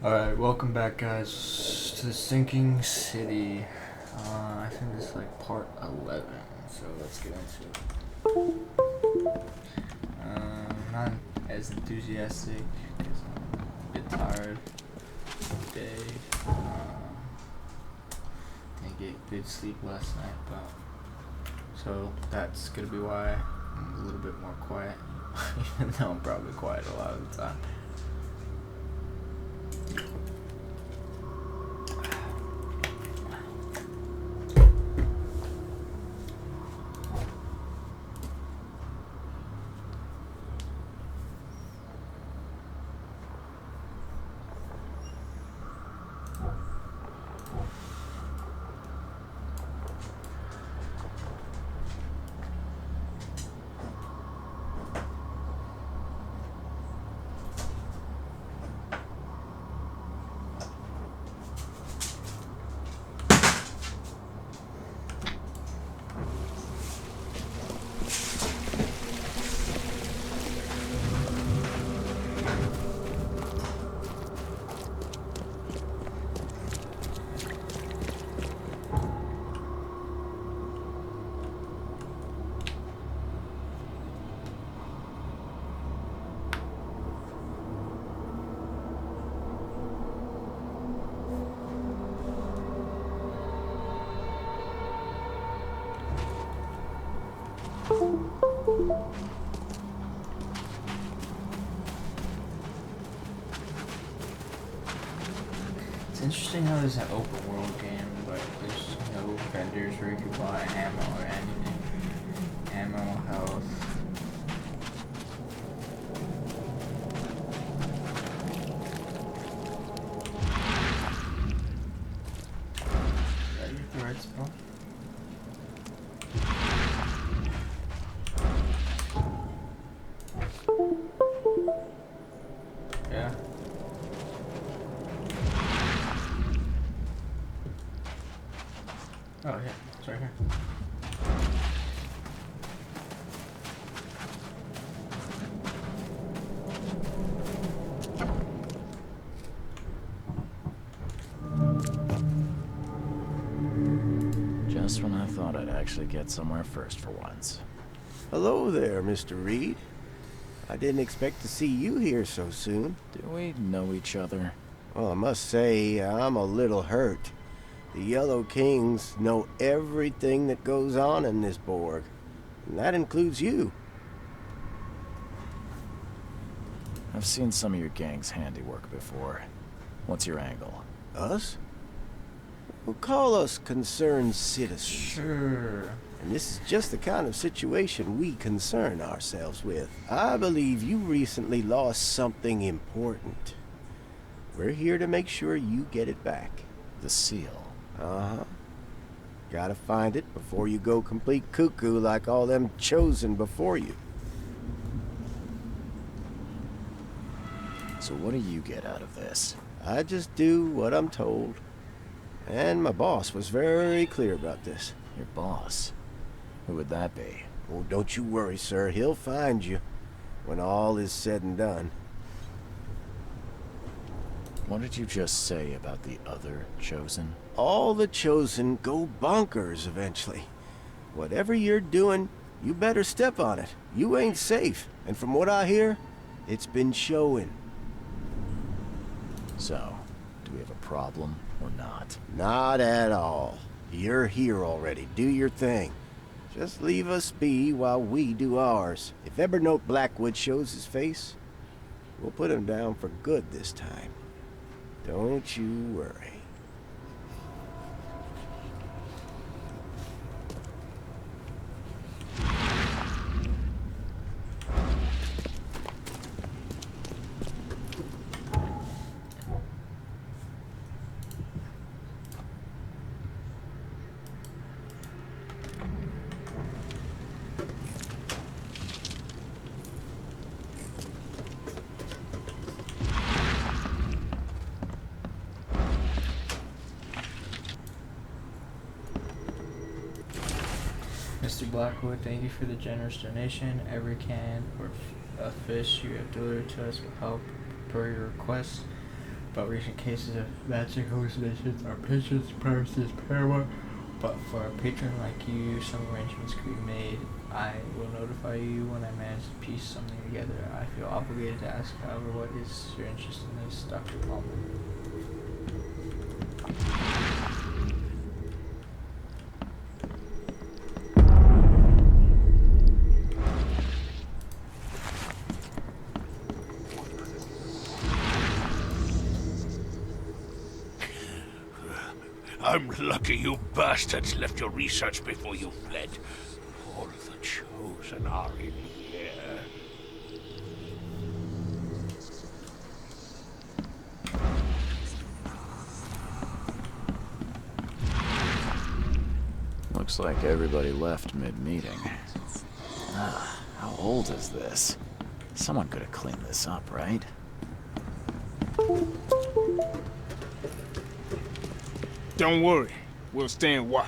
Alright, welcome back, guys, to the Sinking City. I think this is like part 11, so let's get into it. Not as enthusiastic because I'm a bit tired today. Didn't get good sleep last night, so that's gonna be why I'm a little bit more quiet, even though I'm probably quiet a lot of the time. It's interesting how there's an open world game, but there's no vendors where you can buy ammo or anything. Ammo, health. Did I get the right spell? Yeah. Oh yeah, it's right here. Just when I thought I'd actually get somewhere first for once. Hello there, Mr. Reed. I didn't expect to see you here so soon. Do we know each other? Well, I must say, I'm a little hurt. The Yellow Kings know everything that goes on in this Borg, and that includes you. I've seen some of your gang's handiwork before. What's your angle? Us? Well, call us concerned citizens. Sure. And this is just the kind of situation we concern ourselves with. I believe you recently lost something important. We're here to make sure you get it back. The seal. Uh-huh. Gotta find it before you go complete cuckoo like all them chosen before you. So what do you get out of this? I just do what I'm told. And my boss was very clear about this. Your boss? Who would that be? Oh, don't you worry, sir. He'll find you when all is said and done. What did you just say about the other chosen? All the chosen go bonkers eventually. Whatever you're doing, you better step on it. You ain't safe. And from what I hear, it's been showing. So, do we have a problem or not? Not at all. You're here already. Do your thing. Just leave us be while we do ours. If Evernote Blackwood shows his face, we'll put him down for good this time. Don't you worry. Mr. Blackwood, thank you for the generous donation. Every can or a fish you have delivered to us will help per your request. but recent cases of magic hallucinations are patient's privacy is paramount. But for a patron like you, some arrangements could be made. I will notify you when I manage to piece something together. I feel obligated to ask, however, what is your interest in this, Dr. Palmer? I'm lucky you bastards left your research before you fled. All the Chosen are in here. Looks like everybody left mid-meeting. Ah, how old is this? Someone could have cleaned this up, right? Don't worry, we'll stand watch.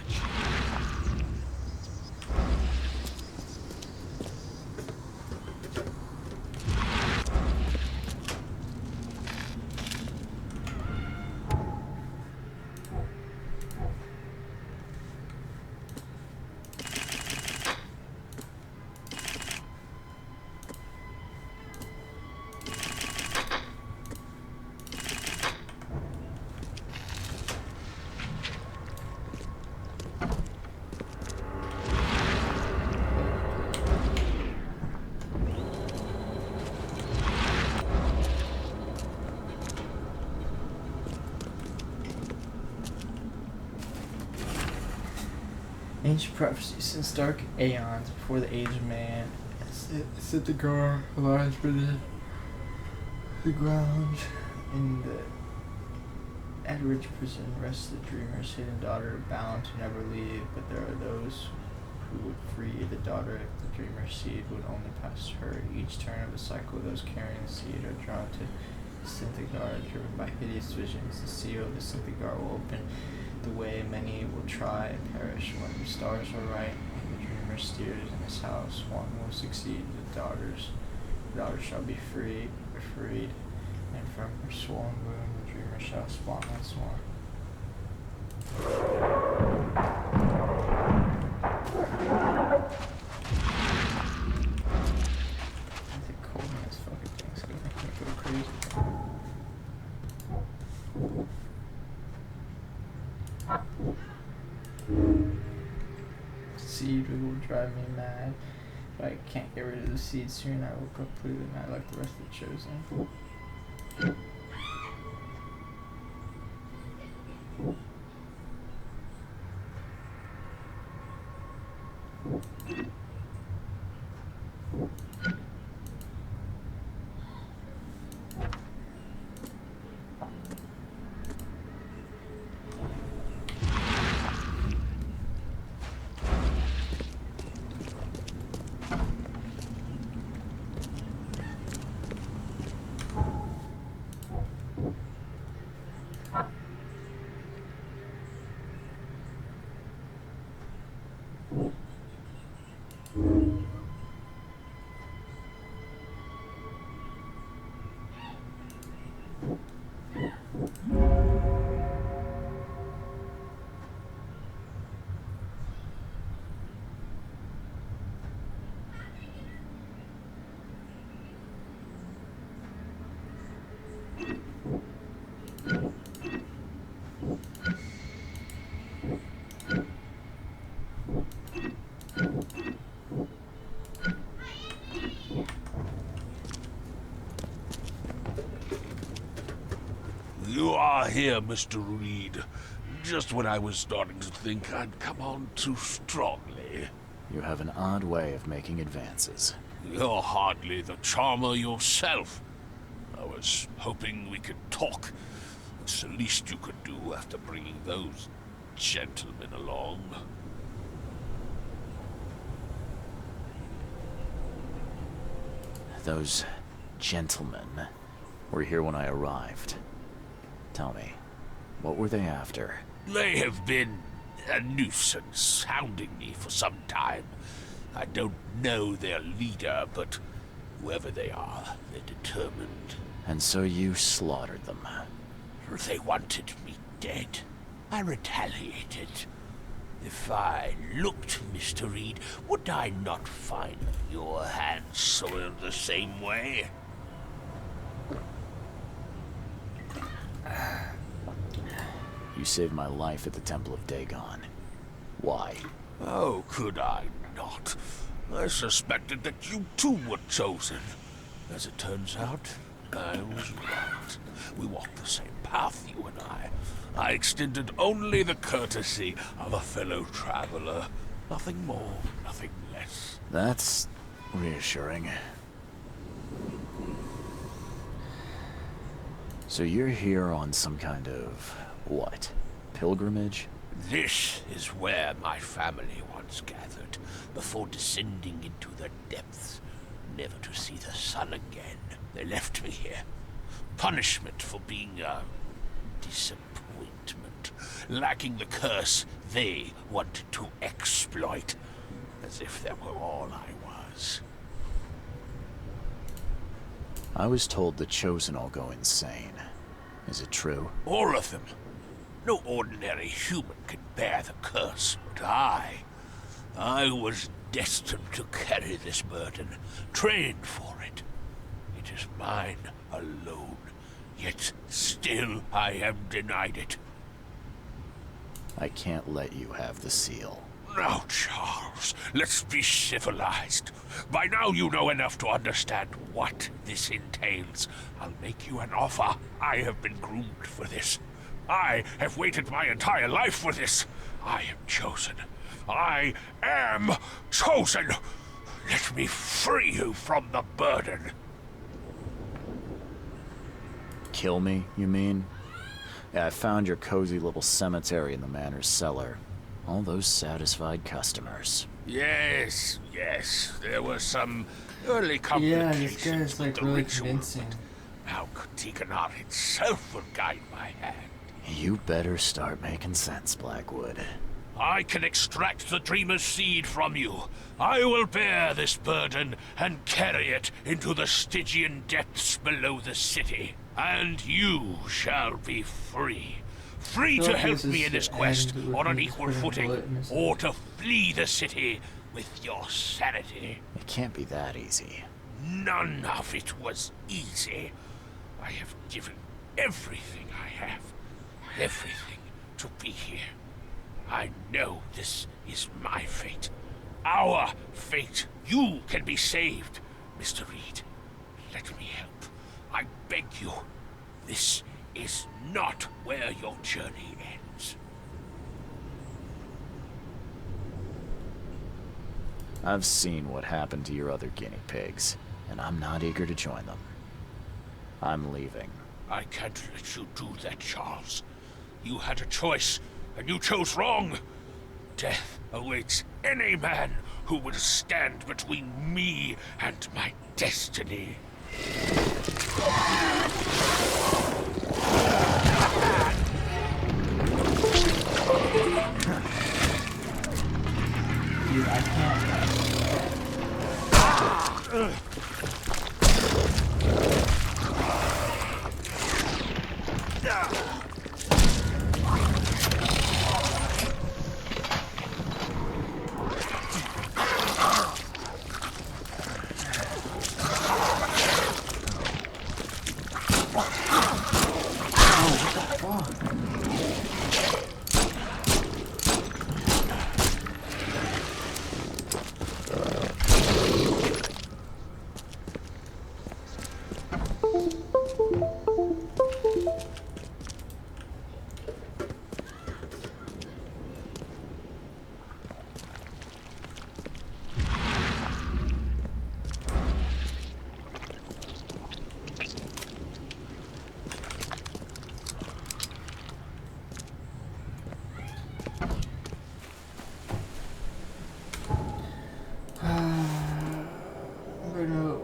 Ancient prophecy, since dark aeons before the age of man, Sithgar lies beneath the ground. In the Edridge prison rests the dreamer's hidden daughter, bound to never leave. But there are those who would free the daughter if the dreamer's seed would only pass her. Each turn of the cycle, those carrying the seed are drawn to Sithgar, driven by hideous visions. The seal of the Sithgar will open the way. Many will try and perish. When the stars are right and the dreamer steers in his house, one will succeed. The daughter shall be freed, and from her swollen womb the dreamer shall spawn once more. I think cold in this fucking thing's gonna make me go crazy. Seed will drive me mad. If I can't get rid of the seed soon, I will completely mad like the rest of the Chosen. You are here, Mr. Reed. Just when I was starting to think I'd come on too strongly. You have an odd way of making advances. You're hardly the charmer yourself. I was hoping we could talk. It's the least you could do after bringing those gentlemen along. Those gentlemen were here when I arrived. Tell me, what were they after? They have been a nuisance, hounding me for some time. I don't know their leader, but whoever they are, they're determined. And so you slaughtered them. They wanted me dead. I retaliated. If I looked, Mr. Reed, would I not find your hands soiled the same way? You saved my life at the Temple of Dagon. Why? Oh, could I not? I suspected that you too were chosen. As it turns out, I was right. We walked the same path, you and I. I extended only the courtesy of a fellow traveler. Nothing more, nothing less. That's reassuring. So you're here on some kind of, what, pilgrimage? This is where my family once gathered, before descending into the depths, never to see the sun again. They left me here. Punishment for being a disappointment, lacking the curse they wanted to exploit, as if that were all I was. I was told the Chosen all go insane. Is it true? All of them. No ordinary human could bear the curse, but I was destined to carry this burden, trained for it. It is mine alone, yet still I am denied it. I can't let you have the seal. Now, Charles, let's be civilized. By now you know enough to understand what this entails. I'll make you an offer. I have been groomed for this. I have waited my entire life for this. I am chosen. I am chosen. Let me free you from the burden. Kill me, you mean? Yeah, I found your cozy little cemetery in the manor's cellar. All those satisfied customers. Yes, there were some early Yeah, complications this guy's with like the really ritual. convincing. How Tiganar itself will guide my hand. You better start making sense, Blackwood. I can extract the Dreamer's seed from you. I will bear this burden and carry it into the Stygian depths below the city. And you shall be free. Free I feel to like help this me is in this the quest end with on an me equal putting a footing, bullet in his or to flee the city with your sanity. It can't be that easy. None of it was easy. I have given everything I have, everything to be here. I know this is my fate, our fate. You can be saved, Mr. Reed. Let me help. I beg you. This is not where your journey ends. I've seen what happened to your other guinea pigs, and I'm not eager to join them. I'm leaving. I can't let you do that, Charles. You had a choice, and you chose wrong. Death awaits any man who will stand between me and my destiny. Dude, I can't.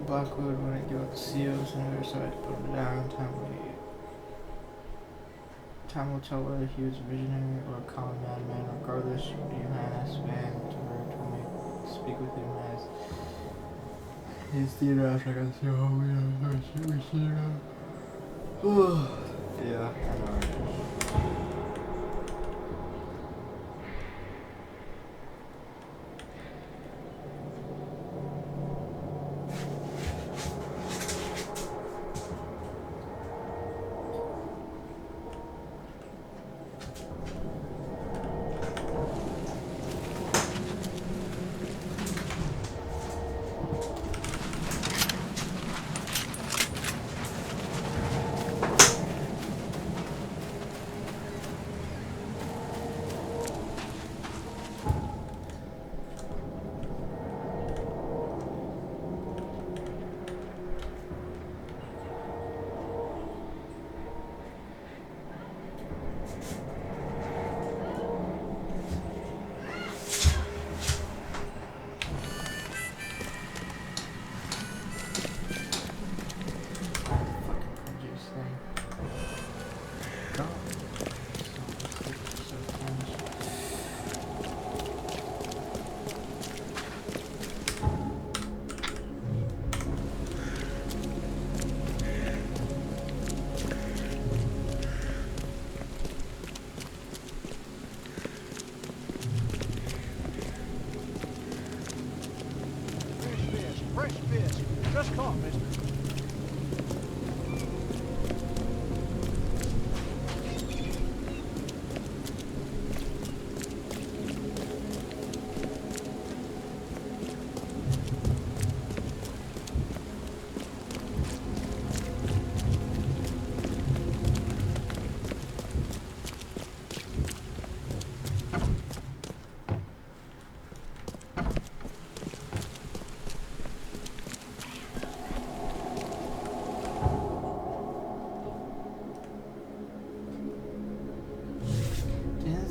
Blackwood wouldn't give up the seals, and we decided to put them down. Time will tell whether he was a visionary or a common madman. Regardless, Johannes Van Timber told me to speak with him as his theater after I got to see how we see it. Yeah, I know.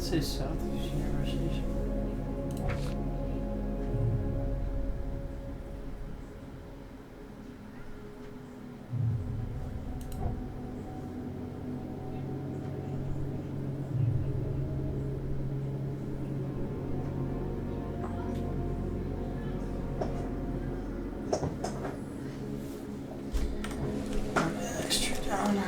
say Southeast University. Extra down.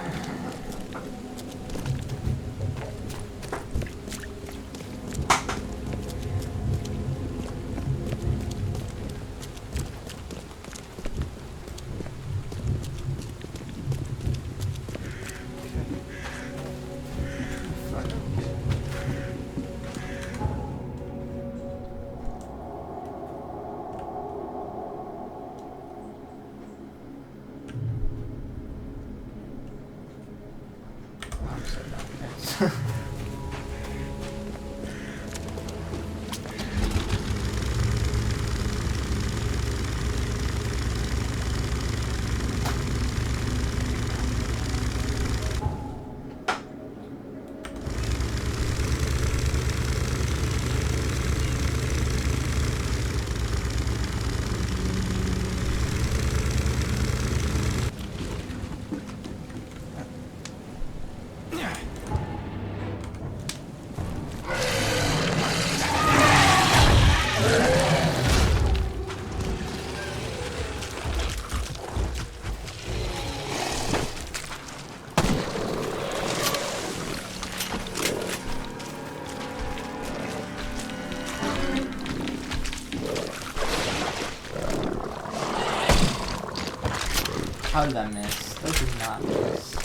How did I miss? That did not miss.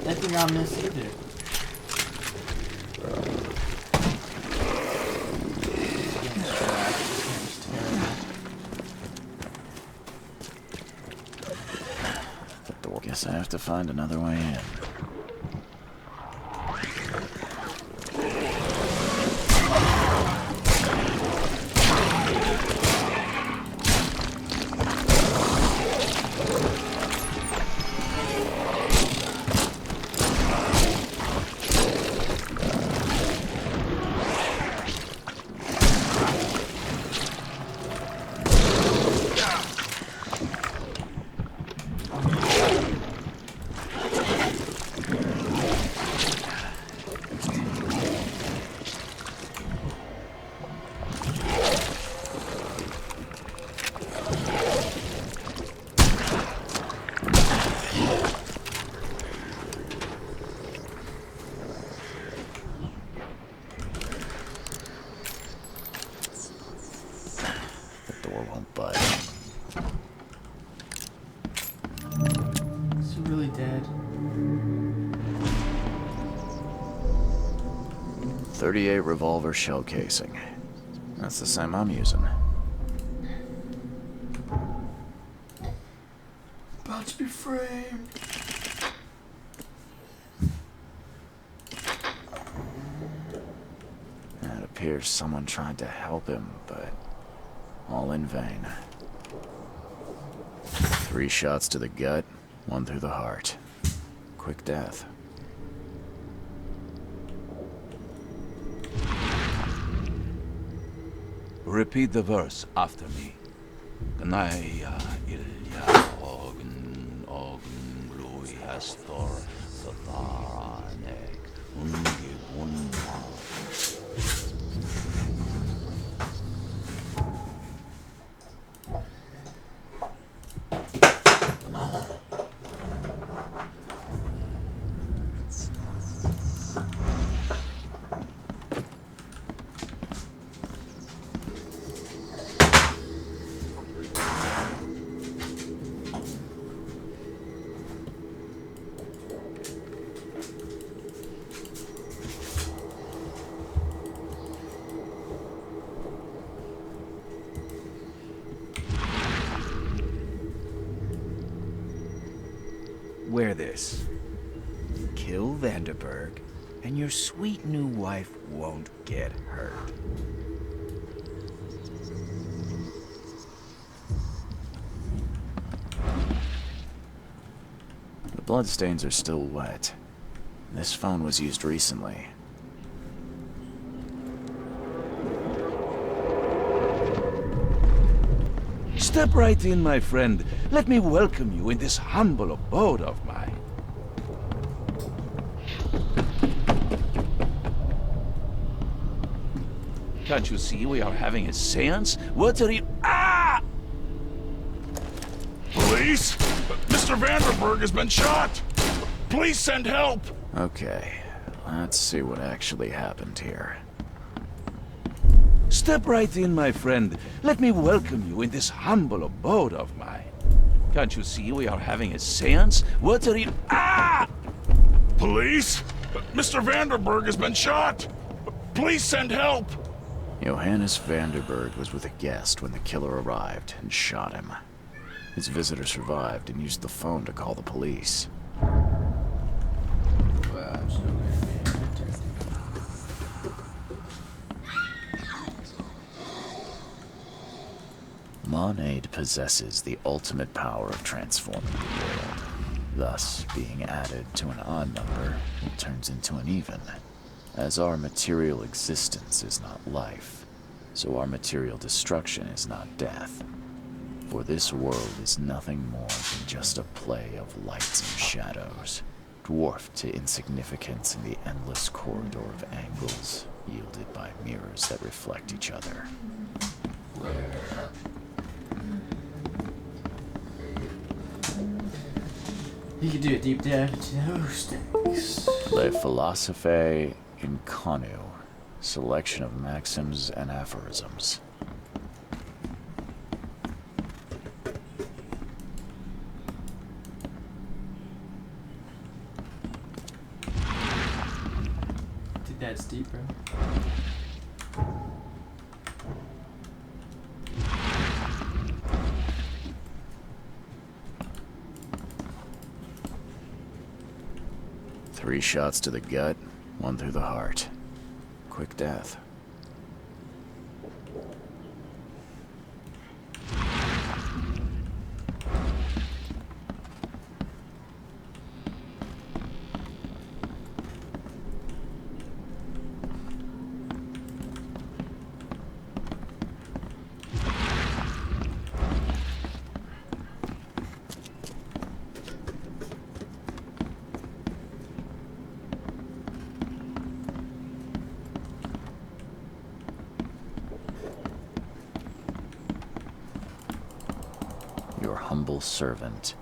That did not miss either. Guess I have to find another way in. Won't budge. Is he really dead? 38 revolver shell casing. That's the same I'm using. About to be framed. It appears someone tried to help him, but all in vain. 3 shots to the gut, 1 through the heart. Quick death. Repeat the verse after me. Gnaya ilya ogn glui hastor tharanek ungi bunma. Wear this. Kill Vanderberg, and your sweet new wife won't get hurt. The bloodstains are still wet. This phone was used recently. Step right in, my friend. Let me welcome you in this humble abode of mine. Can't you see we are having a seance? What are you... Ah! Police? Mr. Vanderberg has been shot! Please send help! Okay, let's see what actually happened here. Step right in, my friend. Let me welcome you in this humble abode of mine. Can't you see we are having a seance? What are you... Ah! Police? Mr. Vanderberg has been shot! Please send help! Johannes Vanderberg was with a guest when the killer arrived and shot him. His visitor survived and used the phone to call the police. Well, I'm still gonna be testing. Monade possesses the ultimate power of transforming the world. Thus, being added to an odd number, it turns into an even. As our material existence is not life, so our material destruction is not death. For this world is nothing more than just a play of lights and shadows, dwarfed to insignificance in the endless corridor of angles yielded by mirrors that reflect each other. You could do a deep dive into those things. Le Philosophe Inconu, selection of maxims and aphorisms. Dude, that's deep, bro. Three shots to the gut, one through the heart. Quick death. Your humble servant,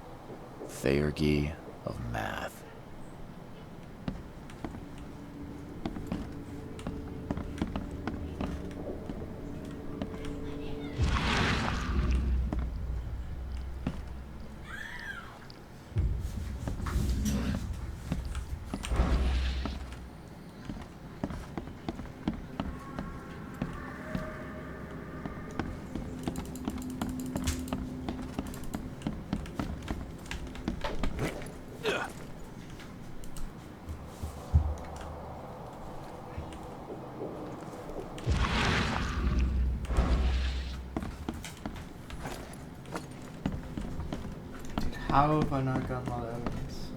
Theurgy of Math. How have I not gotten all the evidence?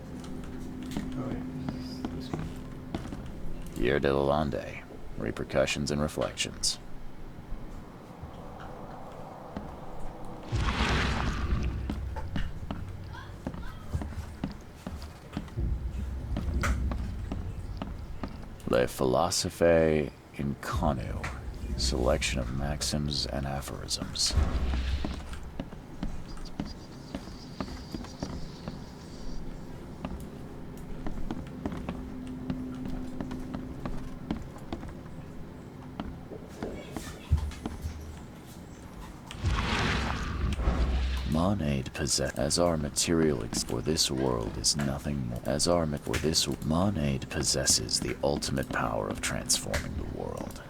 Oh wait, is this one? Year de la Lande, repercussions and reflections. Le Philosophe Inconu, selection of maxims and aphorisms. Monade possess as our material for this world is nothing more as our for this Monade possesses the ultimate power of transforming the world.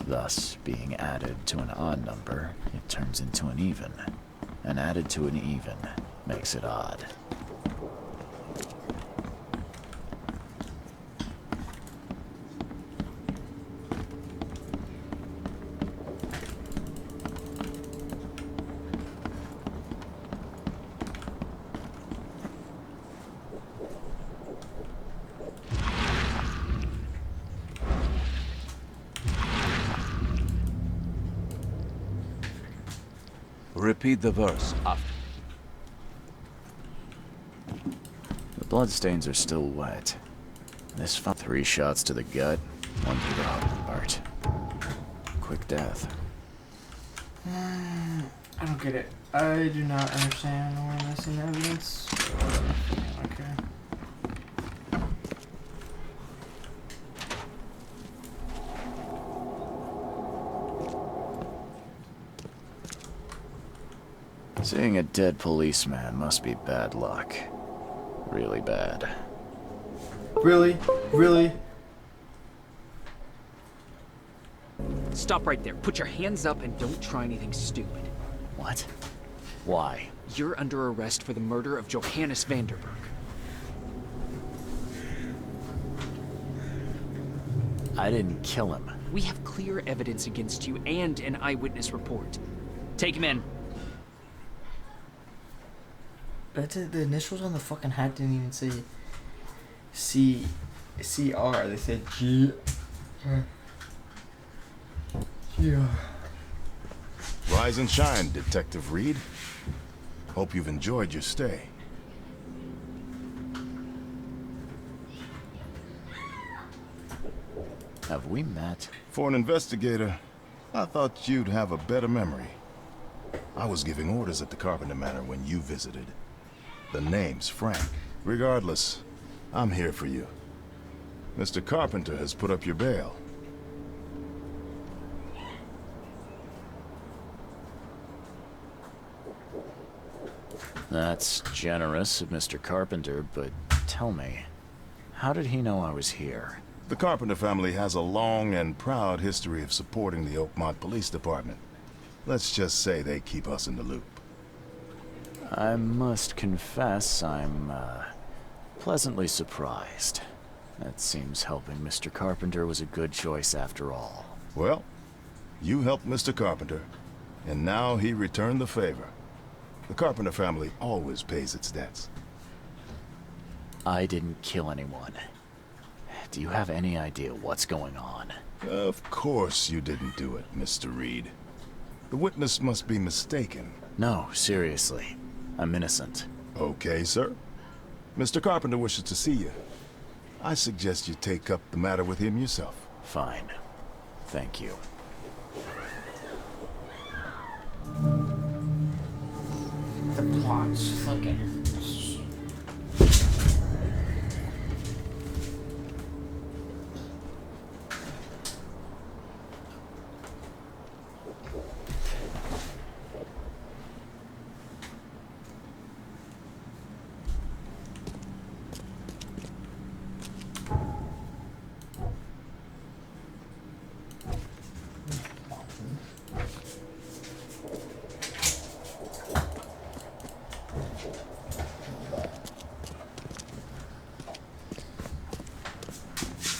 Thus, being added to an odd number, it turns into an even, and added to an even makes it odd. repeat the verse after. The bloodstains are still wet. This 3 shots to the gut, 1 through the heart. Quick death. I don't get it. I do not understand why I'm missing evidence. Okay. Seeing a dead policeman must be bad luck. Really bad. Really? Really? Stop right there. Put your hands up and don't try anything stupid. What? Why? You're under arrest for the murder of Johannes Vanderberg. I didn't kill him. We have clear evidence against you and an eyewitness report. Take him in. But the initials on the fucking hat didn't even say CR. They said G. Yeah. Rise and shine, Detective Reed. Hope you've enjoyed your stay. Have we met? For an investigator, I thought you'd have a better memory. I was giving orders at the Carpenter Manor when you visited. The name's Frank. Regardless, I'm here for you. Mr. Carpenter has put up your bail. That's generous of Mr. Carpenter, but tell me, how did he know I was here? The Carpenter family has a long and proud history of supporting the Oakmont Police Department. Let's just say they keep us in the loop. I must confess I'm, pleasantly surprised. That seems helping Mr. Carpenter was a good choice after all. Well, you helped Mr. Carpenter, and now he returned the favor. The Carpenter family always pays its debts. I didn't kill anyone. Do you have any idea what's going on? Of course you didn't do it, Mr. Reed. The witness must be mistaken. No, seriously. I'm innocent. Okay, sir. Mr. Carpenter wishes to see you. I suggest you take up the matter with him yourself. Fine. Thank you. The plot's fucking.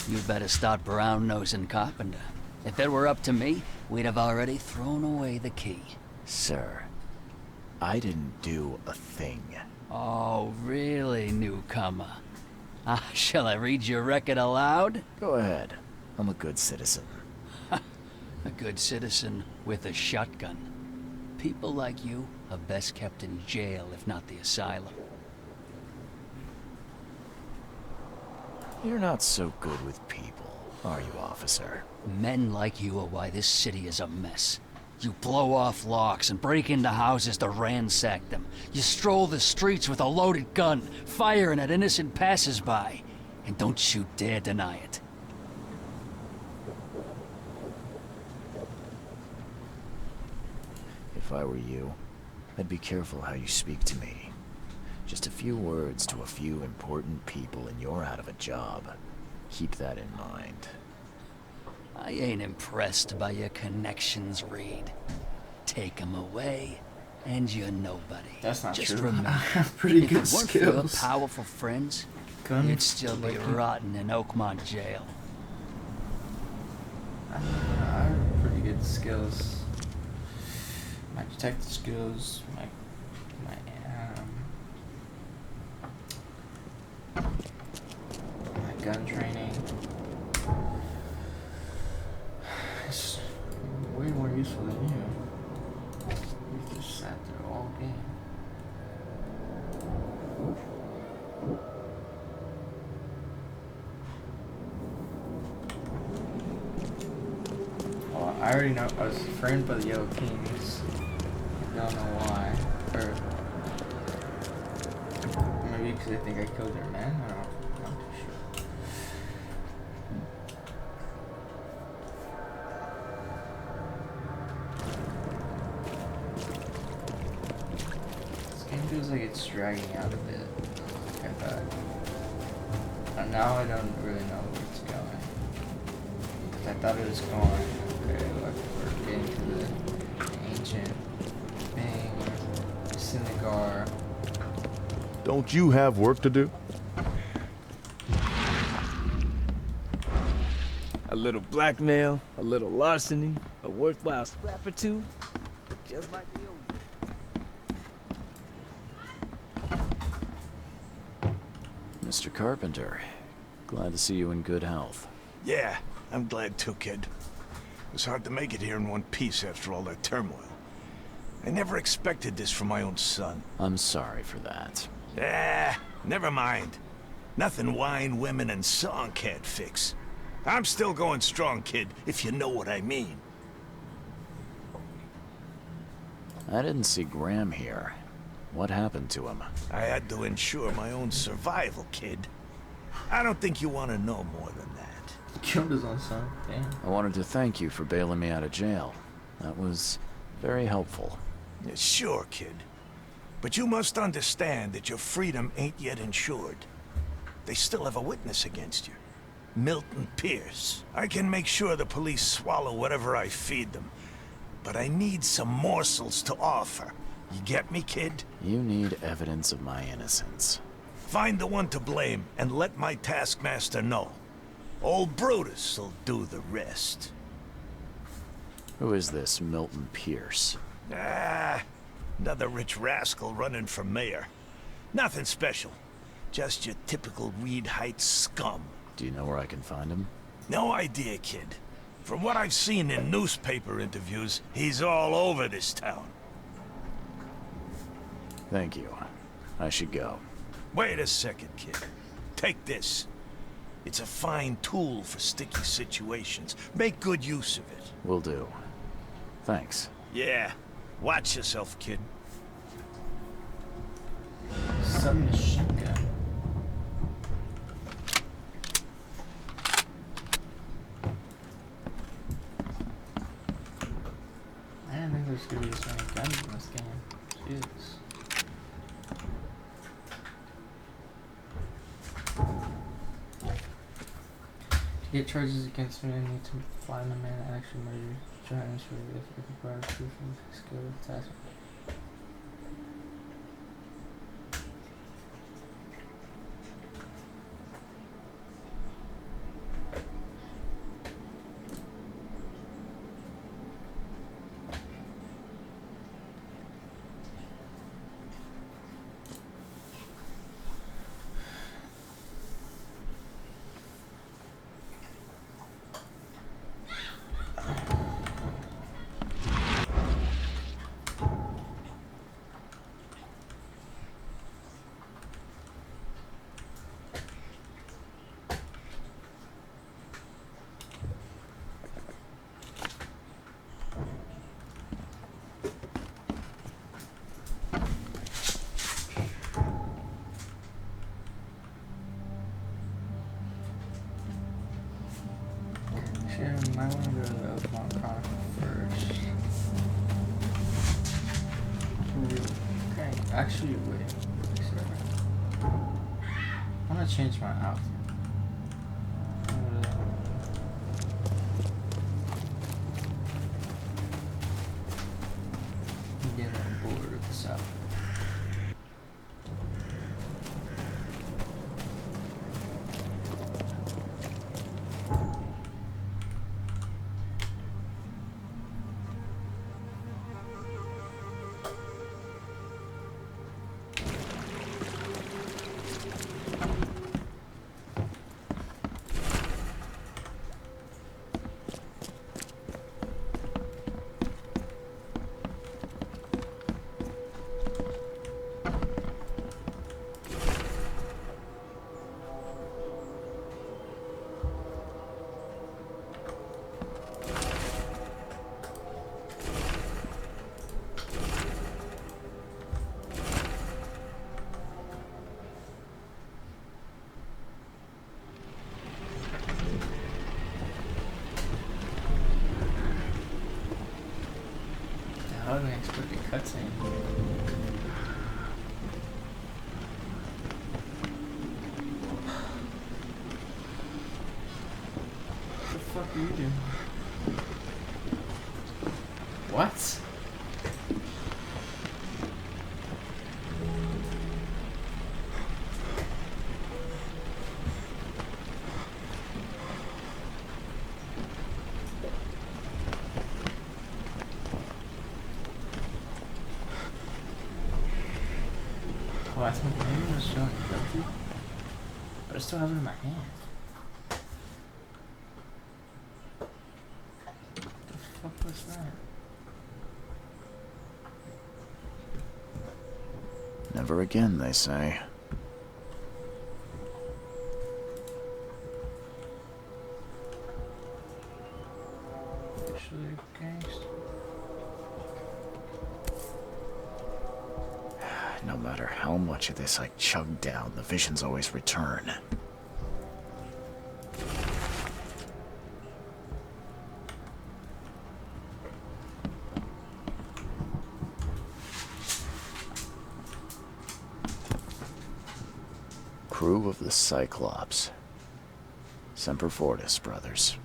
You better start brown-nosing Carpenter. If it were up to me, we'd have already thrown away the key. Sir, I didn't do a thing. Oh, really, newcomer? Shall I read your record aloud? Go ahead. I'm a good citizen. A good citizen with a shotgun. People like you are best kept in jail, if not the asylum. You're not so good with people, are you, officer? Men like you are why this city is a mess. You blow off locks and break into houses to ransack them. You stroll the streets with a loaded gun, firing at innocent passers-by. And don't you dare deny it. If I were you, I'd be careful how you speak to me. Just a few words to a few important people and you're out of a job. Keep that in mind. I ain't impressed by your connections, Reed. Take 'em away, and you're nobody. That's not Just true. remember, Pretty if good it weren't for your skills. powerful friends, Gun you'd still be collecting. rotting in Oakmont jail. I have pretty good skills. My detective skills, my gun training. It's way more useful than you. You just sat I already know I was framed by the Yellow Kings. I don't know why. Or maybe because I think I killed their men. I don't know. I'm not too sure. This game feels like it's dragging out a bit. Like I thought. And now I don't really know where it's going. Because I thought it was going. Okay, look, we're getting to the ancient thing. Sinagar. Don't you have work to do? A little blackmail, a little larceny, a worthwhile scrap or two. Just like the old. Mr. Carpenter, glad to see you in good health. Yeah, I'm glad too, kid. It was hard to make it here in one piece after all that turmoil. I never expected this from my own son. I'm sorry for that. Never mind. Nothing wine, women, and song can't fix. I'm still going strong, kid, if you know what I mean. I didn't see Graham here. What happened to him? I had to ensure my own survival, kid. I don't think you want to know more than that. He killed his own son. Damn. I wanted to thank you for bailing me out of jail. That was very helpful. Yeah, sure, kid. But you must understand that your freedom ain't yet insured. They still have a witness against you. Milton Pierce. I can make sure the police swallow whatever I feed them. But I need some morsels to offer. You get me, kid? You need evidence of my innocence. Find the one to blame and let my taskmaster know. Old Brutus will do the rest. Who is this Milton Pierce? Another rich rascal running for mayor. Nothing special. Just your typical Reed Heights scum. Do you know where I can find him? No idea, kid. From what I've seen in newspaper interviews, he's all over this town. Thank you. I should go. Wait a second, kid. Take this. It's a fine tool for sticky situations. Make good use of it. Will do. Thanks. Yeah. Watch yourself, kid. Submachine gun. I didn't think there's gonna be this many guns in this game. Jesus. To get charges against me, I need to find the man that actually murdered Johannes for if I can provide proof of skill with task. Yeah, I might want to go to the Oakmont Chronicle first. Okay, actually, wait. I want to change my outfit. Get on board with this outfit. cutscene. What the fuck are you doing? What? Oh, that's my name was showing guilty. But I still have it in my hand. What the fuck was that? Never again, they say. Officially a gangster. No matter how much of this I chug down, the visions always return. Crew of the Cyclops. Semper Fortis, brothers.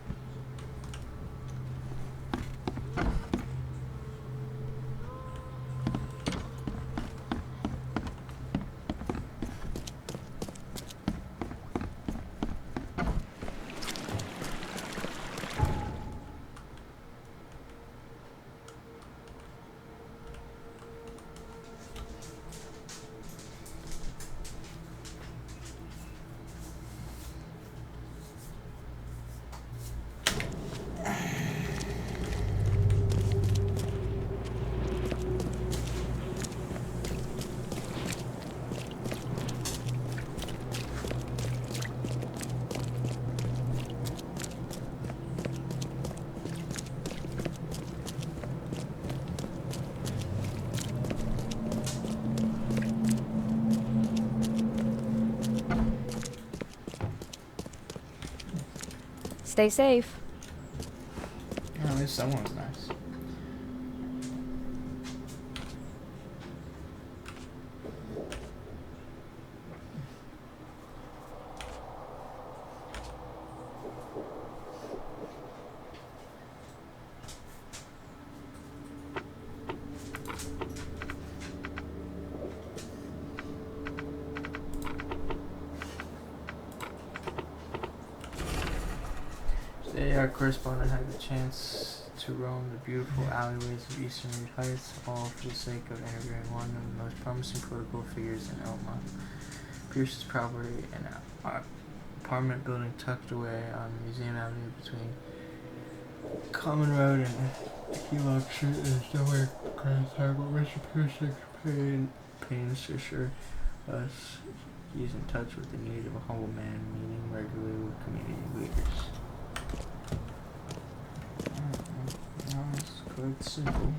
Stay safe. Oh, at least someone's nice. Our correspondent had the chance to roam the beautiful alleyways of Eastern Reed Heights, all for the sake of interviewing one of the most promising political figures in Elma. Pierce's property, an apartment building tucked away on Museum Avenue between Common Road and Hemlock Street, is nowhere comparable. Mr. Pierce pains to assure us he's in touch with the need of a humble man, meeting regularly with community leaders. It's quite simple.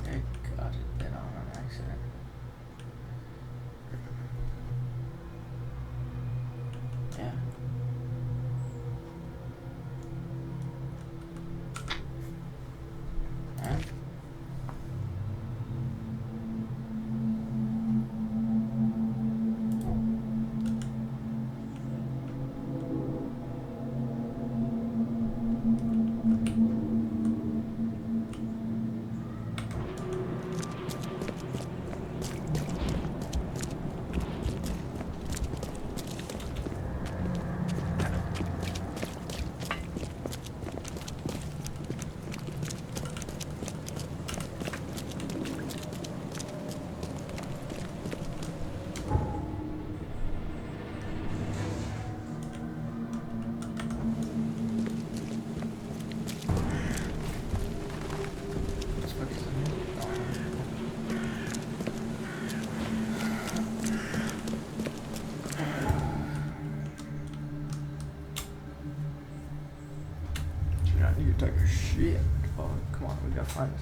I got it on accident. Yeah. find us.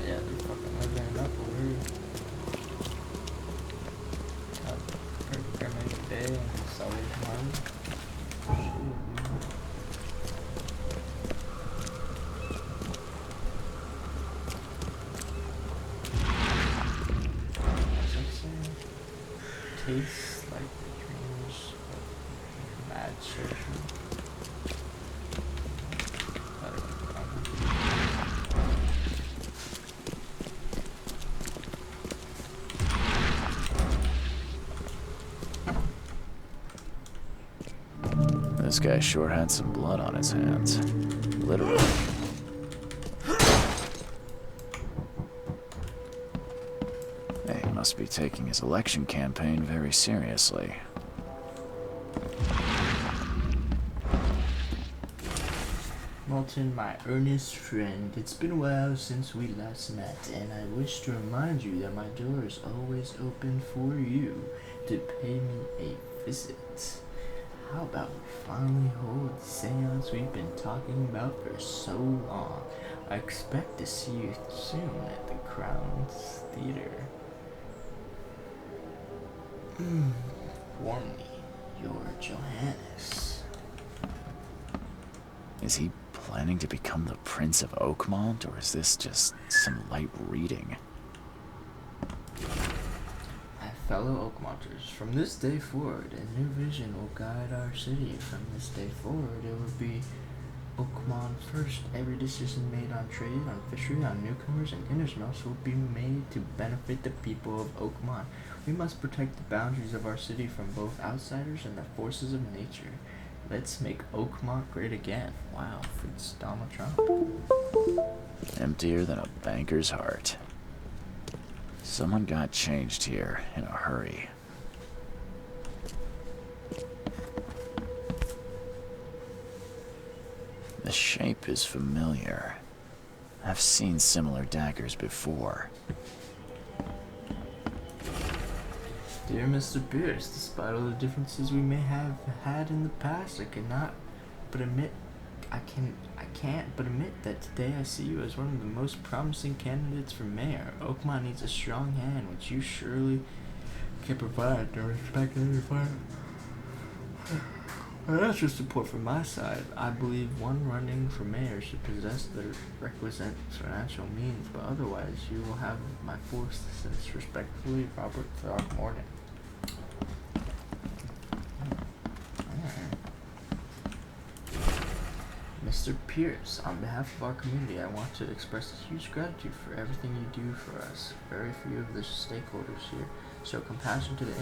Yeah, they're fucking living up over here. Perfect day and Salvation Army. Tastes like dreams of mad surgery. This guy sure had some blood on his hands. Literally. He must be taking his election campaign very seriously. Martin, my earnest friend, it's been a while since we last met, and I wish to remind you that my door is always open for you to pay me a visit. How about we finally hold the seance we've been talking about for so long? I expect to see you soon at the Crown's Theater. Warmly, your Johannes. Is he planning to become the Prince of Oakmont, or is this just some light reading? My fellow Oakmonters, from this day forward, a new vision will guide our city. From this day forward, it will be Oakmont first. Every decision made on trade, on fishery, on newcomers, and innersmelts will be made to benefit the people of Oakmont. We must protect the boundaries of our city from both outsiders and the forces of nature. Let's make Oakmont great again. Wow, it's Donald Trump. Emptier than a banker's heart. Someone got changed here in a hurry. The shape is familiar. I've seen similar daggers before. Dear Mr. Pierce, despite all the differences we may have had in the past, I can't but admit that today I see you as one of the most promising candidates for mayor. Oakmont needs a strong hand, which you surely can provide. No respect any requirement. That's your support from my side. I believe one running for mayor should possess the requisite financial means, but otherwise you will have my full assistance. Respectfully, Robert Throckmorton. Mr. Pierce, on behalf of our community, I want to express a huge gratitude for everything you do for us. Very few of the stakeholders here show compassion to the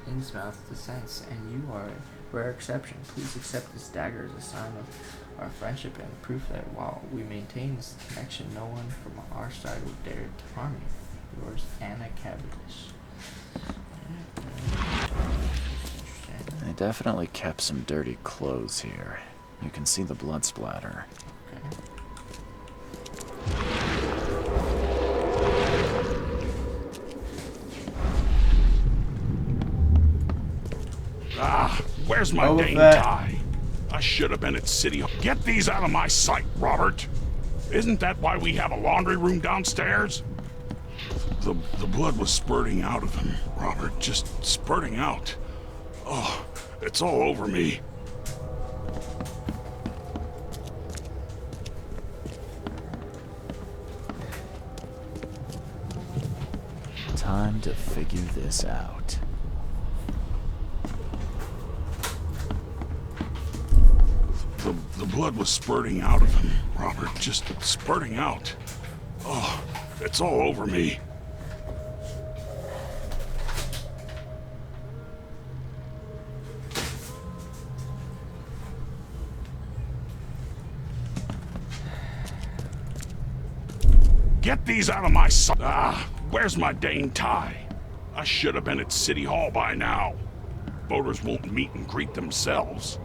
innsmouth dissents, and you are a rare exception. Please accept this dagger as a sign of our friendship and proof that while we maintain this connection, no one from our side will dare to harm you. Yours, Anna Cavendish. They definitely kept some dirty clothes here. You can see the blood splatter. Ah, where's my dang tie? I should have been at City Hall. Get these out of my sight, Robert. Isn't that why we have a laundry room downstairs? The blood was spurting out of him, Robert. Just spurting out. Oh, it's all over me. Time to figure this out. The blood was spurting out of him, Robert. Just spurting out. Oh, it's all over me. Get these out of my sight. Ah, where's my dang tie? I should have been at City Hall by now. Voters won't meet and greet themselves.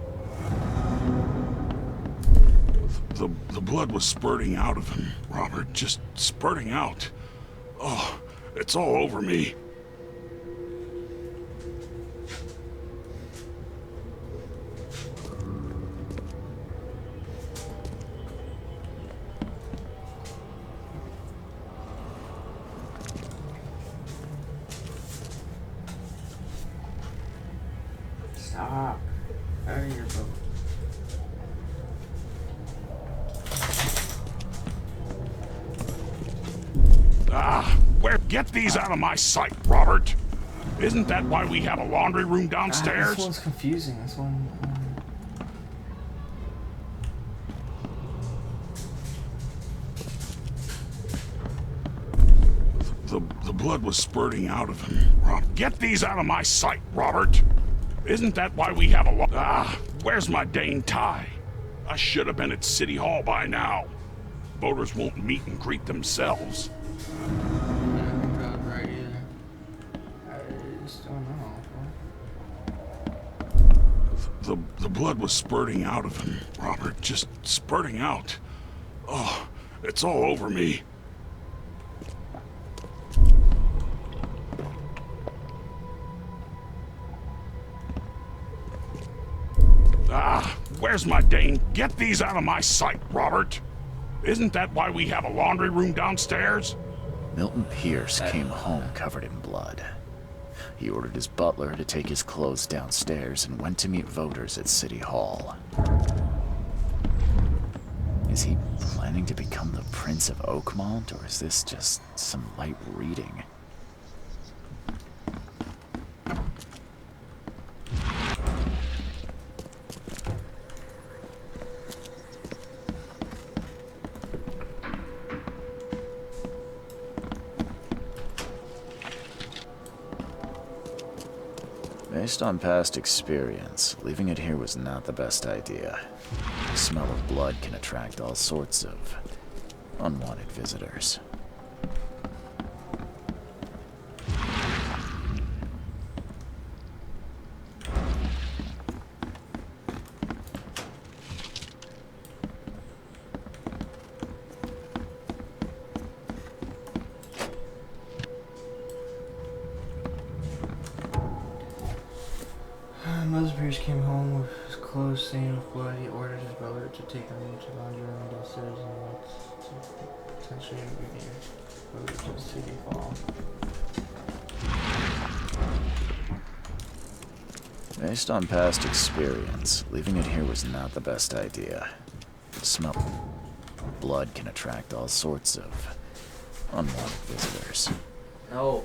The blood was spurting out of him, Robert. Just spurting out. Oh, it's all over me. Stop. Out of here, bro. Get these out of my sight, Robert. Isn't that why we have a laundry room downstairs? This one's confusing. This one. The blood was spurting out of him. Get these out of my sight, Robert. Isn't that why we have a where's my dang tie? I should have been at City Hall by now. Voters won't meet and greet themselves. The blood was spurting out of him, Robert. Just spurting out. Oh, it's all over me. Where's my dang... Get these out of my sight, Robert. Isn't that why we have a laundry room downstairs? Milton Pierce came home covered in blood. He ordered his butler to take his clothes downstairs and went to meet voters at City Hall. Is he planning to become the Prince of Oakmont, or is this just some light reading? Based on past experience, leaving it here was not the best idea. The smell of blood can attract all sorts of unwanted visitors. Mother Pierce came home with his clothes stained with blood. He ordered his brother to take them to the laundry room downstairs and went to potentially interview voters at City Hall. Based on past experience, leaving it here was not the best idea. The smell of blood can attract all sorts of unwanted visitors. No.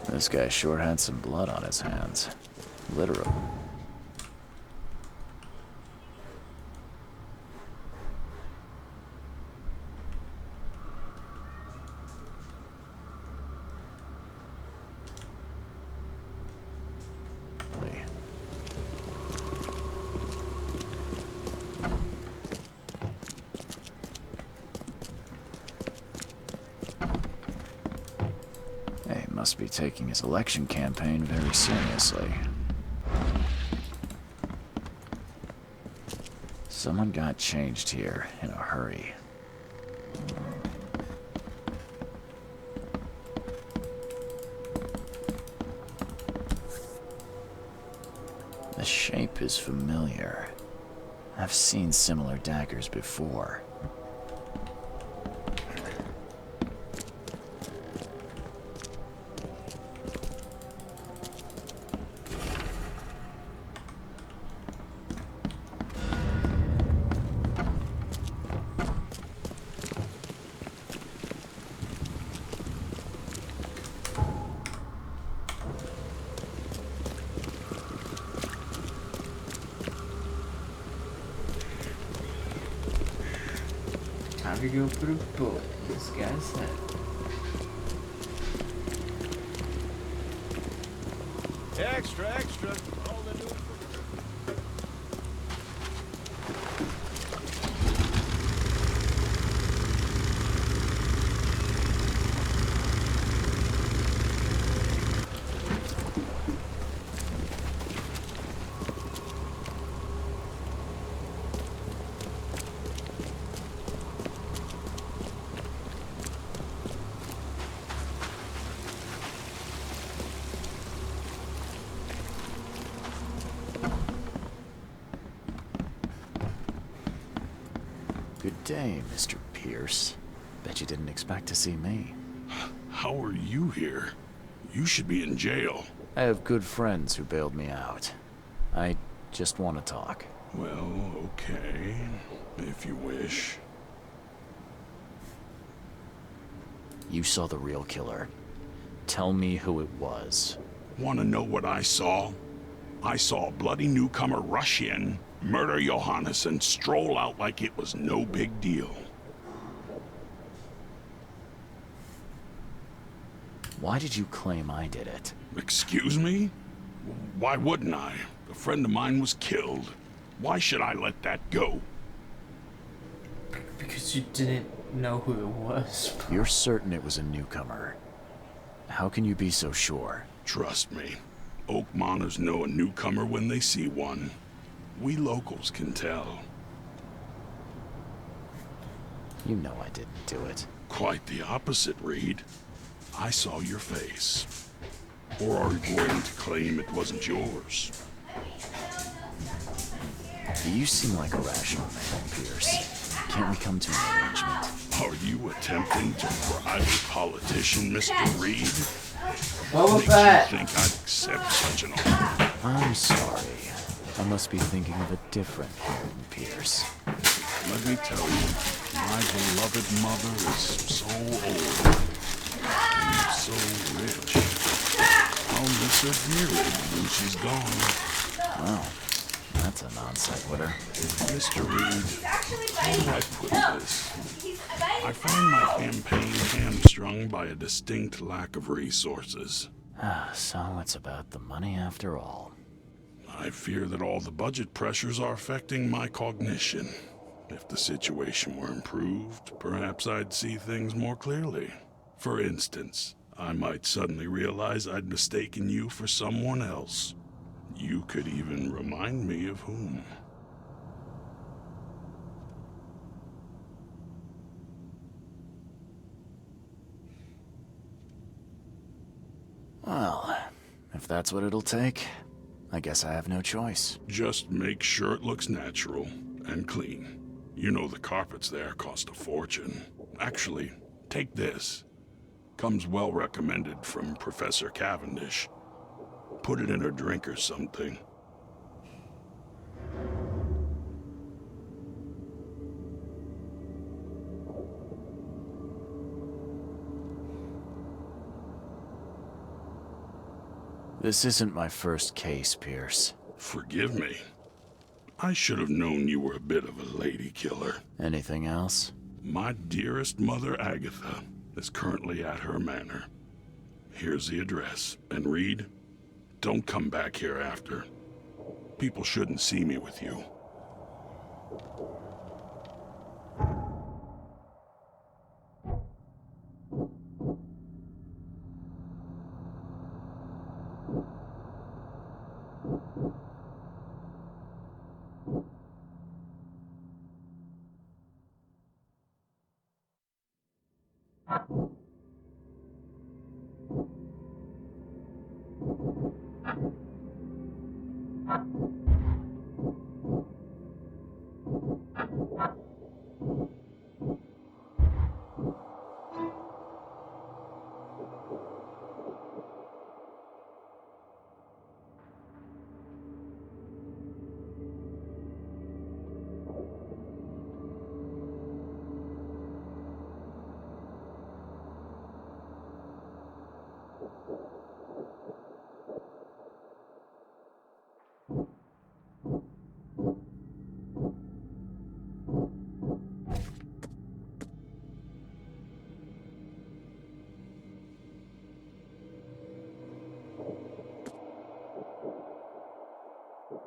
This guy sure had some blood on his hands. Literally. Must be taking his election campaign very seriously. Someone got changed here in a hurry. The shape is familiar. I've seen similar daggers before. Time to go put a bullet in this guy's head. Extra Extra, extra. All the new... Good day, Mr. Pierce. Bet you didn't expect to see me. How are you here? You should be in jail. I have good friends who bailed me out. I just want to talk. Well, okay, if you wish. You saw the real killer. Tell me who it was. Want to know what I saw? I saw a bloody newcomer rush in, murder Johannes, and stroll out like it was no big deal. Why did you claim I did it? Excuse me? Why wouldn't I? A friend of mine was killed. Why should I let that go? Because you didn't know who it was. You're certain it was a newcomer. How can you be so sure? Trust me. Oakmoners know a newcomer when they see one. We locals can tell. You know I didn't do it. Quite the opposite, Reed. I saw your face. Or are you going to claim it wasn't yours? You seem like a rational man, Pierce. Can't we come to an arrangement? Are you attempting to bribe a politician, Mr. Reed? What was Makes that? you think I'd accept such an offer? I'm sorry. I must be thinking of a different Karen Pierce. Let me tell you, my beloved mother is so old and so rich. I'll miss her dearly when she's gone. Well, that's a non sequitur. Mr. Reed, how do I put this? I find my campaign hamstrung by a distinct lack of resources. So it's about the money after all. I fear that all the budget pressures are affecting my cognition. If the situation were improved, perhaps I'd see things more clearly. For instance, I might suddenly realize I'd mistaken you for someone else. You could even remind me of whom. Well, if that's what it'll take, I guess I have no choice. Just make sure it looks natural and clean. You know the carpets there cost a fortune. Actually, take this. Comes well recommended from Professor Cavendish. Put it in her drink or something. This isn't my first case, Pierce. Forgive me. I should have known you were a bit of a lady killer. Anything else? My dearest mother, Agatha, is currently at her manor. Here's the address. And Reed, don't come back here after. People shouldn't see me with you. Oh,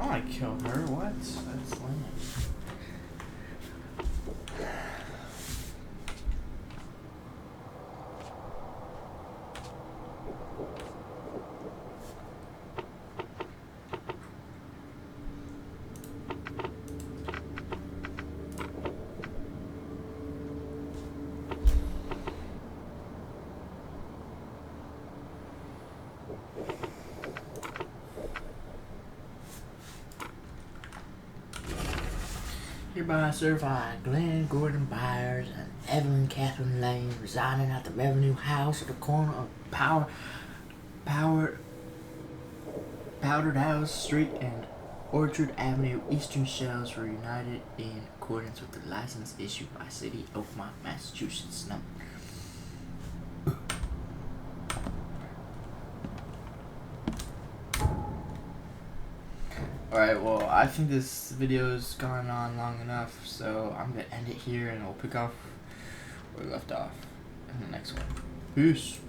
I killed her. What? That's lame. Hereby certified Glenn Gordon Byers and Evelyn Catherine Lane residing at the Revenue House at the corner of Powdered House Street and Orchard Avenue, Eastern Shells were united in accordance with the license issued by City of Oakmont, Massachusetts. Number. Alright, well, I think this video's gone on long enough, so I'm gonna end it here and we'll pick up where we left off in the next one. Peace.